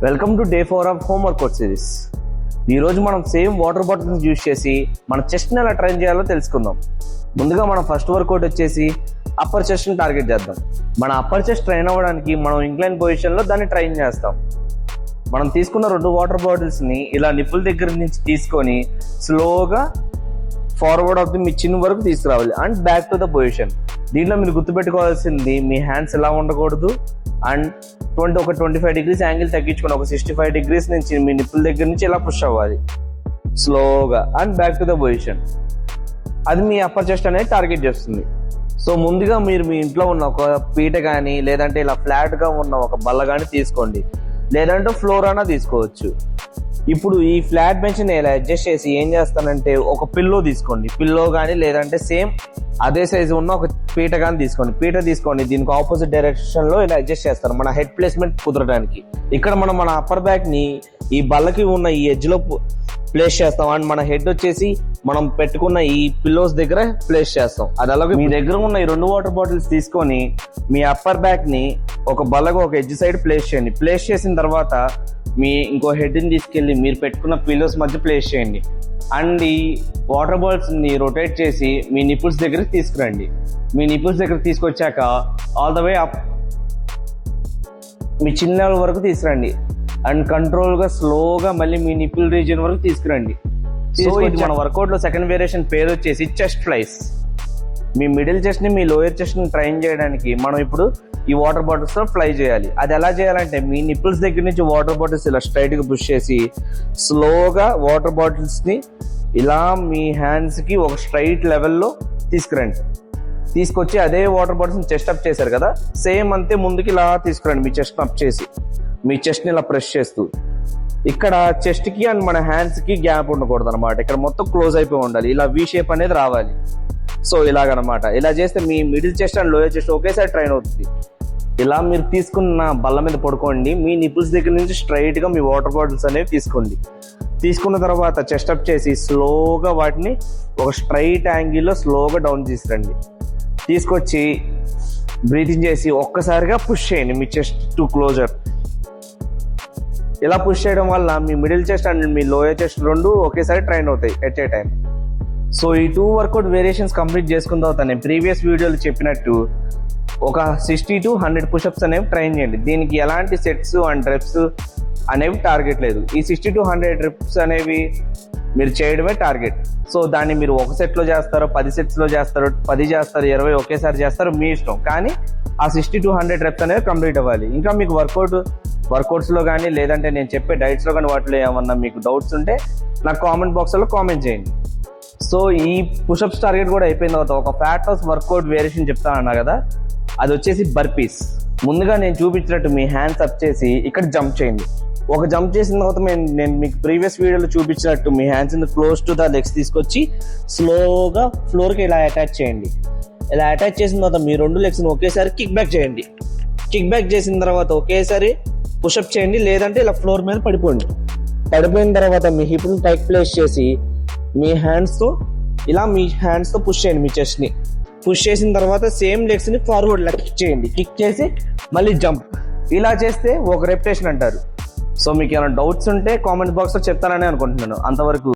Welcome to day 4 of home workout series. ఈరోజు మనం same water bottles use చేసి మన చెస్ట్ని ఎలా ట్రైన్ చేయాలో తెలుసుకుందాం. ముందుగా మనం ఫస్ట్ వర్కౌట్ వచ్చేసి అప్పర్ చెస్ట్ని టార్గెట్ చేద్దాం. మన అప్పర్ చెస్ట్ ట్రైన్ అవ్వడానికి మనం ఇంక్లైన్ పొజిషన్లో దాన్ని ట్రైన్ చేస్తాం. మనం తీసుకున్న 2 వాటర్ బాటిల్స్ని ఇలా నిప్పుల దగ్గర నుంచి తీసుకొని స్లోగా ఫార్వర్డ్ ఆఫ్ ది మీ చిన్న వరకు తీసుకురావాలి and back to the position. దీంట్లో మీరు గుర్తుపెట్టుకోవాల్సింది మీ హ్యాండ్స్ ఎలా ఉండకూడదు అండ్ 25 డిగ్రీస్ యాంగిల్ తగ్గించుకొని ఒక 65 డిగ్రీస్ నుంచి మీ నిప్పుల దగ్గర నుంచి ఇలా పుష్ అవ్వాలి స్లోగా and back to the position. అది మీ అప్పర్ చెస్ట్ అనేది టార్గెట్ చేస్తుంది. సో ముందుగా మీరు మీ ఇంట్లో ఉన్న ఒక పీట కానీ లేదంటే ఇలా ఫ్లాట్గా ఉన్న ఒక బల్ల కానీ తీసుకోండి, లేదంటే ఫ్లోర్ అయినా తీసుకోవచ్చు. ఇప్పుడు ఈ ఫ్లాట్ బెంచ్ని ఇలా అడ్జస్ట్ చేసి ఏం చేస్తానంటే ఒక పిల్లో తీసుకోండి, పిల్లో కానీ లేదంటే సేమ్ అదే సైజు ఉన్న ఒక పీట కానీ తీసుకోండి. పీట తీసుకోండి, దీనికి ఆపోజిట్ డైరెక్షన్లో ఇలా అడ్జస్ట్ చేస్తారు మన హెడ్ ప్లేస్మెంట్ కుదరడానికి. ఇక్కడ మనం మన అప్పర్ బ్యాక్ని ఈ బల్లకి ఉన్న ఈ ఎడ్జ్లో ప్లేస్ చేస్తాం అండ్ మన హెడ్ వచ్చేసి మనం పెట్టుకున్న ఈ పిల్లోస్ దగ్గర ప్లేస్ చేస్తాం. అది అలాగే మీ దగ్గర ఉన్న ఈ 2 వాటర్ బాటిల్స్ తీసుకొని మీ అప్పర్ బ్యాక్ని ఒక బల్లగా ఒక ఎడ్జ్ సైడ్ ప్లేస్ చేయండి. ప్లేస్ చేసిన తర్వాత మీ ఇంకో హెడ్ని తీసుకెళ్ళి మీరు పెట్టుకున్న పిల్లోస్ మధ్య ప్లేస్ చేయండి అండ్ ఈ వాటర్ బాటిల్స్ని రొటేట్ చేసి మీ నిపుల్స్ దగ్గరికి తీసుకురండి. మీ నిపుల్స్ దగ్గరికి తీసుకొచ్చాక ఆల్ ద వే అప్ మీ చిన్న వరకు తీసుకురండి అండ్ కంట్రోల్గా స్లోగా మళ్ళీ మీ నిపుల్ రీజియన్ వరకు తీసుకురండి. సో ఇది మన వర్కౌట్లో సెకండ్ వేరియేషన్ పేరు వచ్చేసి చెస్ట్ ఫ్లైస్. మీ మిడిల్ చెస్ట్ని మీ లోయర్ చెస్ట్ని ట్రైన్ చేయడానికి మనం ఇప్పుడు ఈ వాటర్ బాటిల్స్తో ఫ్లై చేయాలి. అది ఎలా చేయాలంటే మీ నిప్పుల్స్ దగ్గర నుంచి వాటర్ బాటిల్స్ ఇలా స్ట్రైట్గా పుష్ చేసి స్లోగా వాటర్ బాటిల్స్ని ఇలా మీ హ్యాండ్స్కి ఒక స్ట్రైట్ లెవెల్లో తీసుకురండి. తీసుకొచ్చి అదే వాటర్ బాటిల్స్ని చెస్ట్ అప్ చేశారు కదా, సేమ్ అంతే ముందుకి ఇలా తీసుకురండి. మీ చెస్ట్ని అప్ చేసి మీ చెస్ట్ని ఇలా ప్రెస్ చేస్తూ ఇక్కడ చెస్ట్కి అండ్ మన హ్యాండ్స్కి గ్యాప్ ఉండకూడదు అనమాట. ఇక్కడ మొత్తం క్లోజ్ అయిపోయి ఉండాలి, ఇలా వి షేప్ అనేది రావాలి. సో ఇలాగనమాట. ఇలా చేస్తే మీ middle chest and lower chest ఒకేసారి ట్రైన్ అవుతుంది. ఇలా మీరు తీసుకున్న బల్ల మీద పడుకోండి. మీ నిపుల్స్ దగ్గర నుంచి స్ట్రైట్గా మీ వాటర్ బాటిల్స్ అనేవి తీసుకోండి. తీసుకున్న తర్వాత చెస్ట్ అప్ చేసి స్లోగా వాటిని ఒక స్ట్రైట్ యాంగిల్లో స్లోగా డౌన్ తీసుకురండి. తీసుకొచ్చి బ్రీతింగ్ చేసి ఒక్కసారిగా పుష్ చేయండి మీ చెస్ట్ టు క్లోజర్. ఇలా పుష్ చేయడం వల్ల మీ మిడిల్ చెస్ట్ అండ్ మీ లోయర్ చెస్ట్ 2 ఒకేసారి ట్రైన్ అవుతాయి ఎట్ ఏ టైం. సో ఈ 2 వర్కౌట్ వేరియేషన్స్ కంప్లీట్ చేసుకున్న తర్వాత నేను ప్రీవియస్ వీడియోలో చెప్పినట్టు ఒక 60 to 100 పుషప్స్ అనేవి ట్రైన్ చేయండి. దీనికి ఎలాంటి సెట్స్ అండ్ రెప్స్ అనేవి టార్గెట్ లేదు. ఈ 60 to 100 రెప్స్ అనేవి మీరు చేయడమే టార్గెట్. సో దాన్ని మీరు 1 సెట్లో చేస్తారో 10 సెట్స్లో చేస్తారో 10 చేస్తారు 20 ఒకేసారి చేస్తారో మీ ఇష్టం. కానీ ఆ 60 to 100 రెప్స్ అనేవి కంప్లీట్ అవ్వాలి. ఇంకా మీకు వర్కౌట్స్లో కానీ లేదంటే నేను చెప్పే డైట్స్లో కానీ వాటిలో ఏమన్నా మీకు డౌట్స్ ఉంటే నాకు కామెంట్ బాక్స్లో కామెంట్ చేయండి. సో ఈ పుషప్స్ టార్గెట్ కూడా అయిపోయిన తర్వాత ఒక ఫ్యాట్ లాస్ వర్కౌట్ వేరియేషన్ చెప్తానన్నా కదా, అది వచ్చేసి బర్పీస్. ముందుగా నేను చూపించినట్టు మీ హ్యాండ్స్ అప్ చేసి ఇక్కడ జంప్ చేయండి. ఒక జంప్ చేసిన తర్వాత నేను మీకు ప్రీవియస్ వీడియోలో చూపించినట్టు మీ hands close to the legs తీసుకొచ్చి స్లోగా ఫ్లోర్కి ఇలా అటాచ్ చేయండి. ఇలా అటాచ్ చేసిన తర్వాత మీ 2 లెగ్స్ని ఒకేసారి కిక్ బ్యాక్ చేయండి. కిక్ బ్యాక్ చేసిన తర్వాత ఒకేసారి పుషప్ చేయండి, లేదంటే ఇలా ఫ్లోర్ మీద పడిపోండి. పడిపోయిన తర్వాత మీ హిప్ని టైట్ ప్లేస్ చేసి మీ హ్యాండ్స్తో పుష్ చేయండి. మీ చెస్ట్ని పుష్ చేసిన తర్వాత సేమ్ లెగ్స్ని ఫార్వర్డ్ కిక్ చేయండి. కిక్ చేసి మళ్ళీ జంప్. ఇలా చేస్తే ఒక రెపిటేషన్ అంటారు. సో మీకు ఏమైనా డౌట్స్ ఉంటే కామెంట్ బాక్స్లో చెప్తానని అనుకుంటున్నాను. అంతవరకు